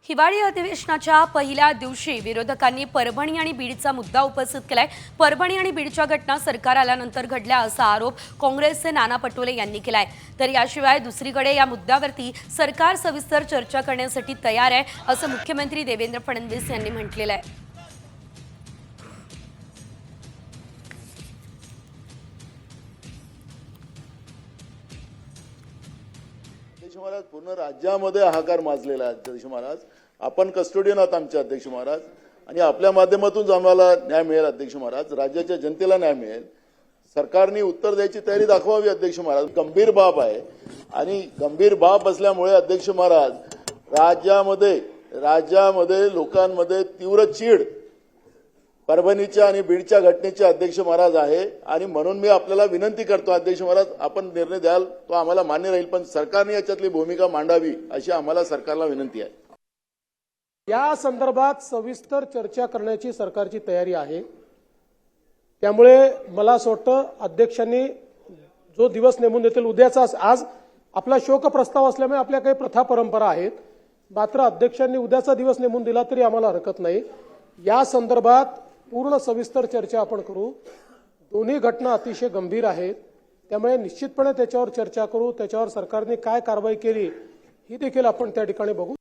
हिवाळी अधिवेशनाच्या पहिल्या दिवशी विरोधकांनी परभणी आणि बीडचा मुद्दा उपस्थित केलाय। परभणी आणि बीडच्या घटना सरकार आल्यानंतर घडल्या असा आरोप काँग्रेसचे नाना पटोले यांनी केलाय। तर याशिवाय दुसरीकडे या मुद्द्यावरती सरकार सविस्तर चर्चा करण्यासाठी तयार आहे असं मुख्यमंत्री देवेंद्र फडणवीस यांनी म्हटलेलं आहे। अध्यक्ष महाराज, पूर्ण राज्यामध्ये हाहाकार माजलेला आहे। अध्यक्ष महाराज, आपण कस्टोडियन आहात आमचे अध्यक्ष महाराज, आणि आपल्या माध्यमातून आम्हाला न्याय मिळेल अध्यक्ष महाराज, राज्याच्या जनतेला न्याय मिळेल। सरकारने उत्तर द्यायची तयारी दाखवावी अध्यक्ष महाराज। गंभीर बाब आहे आणि गंभीर बाब असल्यामुळे अध्यक्ष महाराज राज्यामध्ये लोकांमध्ये तीव्र चीड परभणीच्या आणि बीडच्या घटनेचे अध्यक्ष महाराज आहे, आणि म्हणून मी आपल्याला विनंती करतो अध्यक्ष महाराज, आपण निर्णय द्याल तो आम्हाला मान्य राहील, पण सरकारने याच्यातली भूमिका मांडावी अशी आम्हाला सरकारला विनंती आहे। या संदर्भात सविस्तर चर्चा करण्याची सरकारची तयारी आहे। त्यामुळे मला असं वाटतं अध्यक्षांनी जो दिवस नेमून देतील उद्याचा, आज आपला शोक प्रस्ताव असल्यामुळे आपल्या काही प्रथा परंपरा आहेत, मात्र अध्यक्षांनी उद्याचा दिवस नेमून दिला तरी आम्हाला हरकत नाही। या संदर्भात पूर्ण सविस्तर चर्चा आपण करू। दोन्ही घटना अतिशय गंभीर आहेत, त्यामुळे निश्चितपणे त्याच्यावर चर्चा करू। त्याच्यावर सरकारने काय कारवाई केली ही देखील आपण त्या ठिकाणी बघू।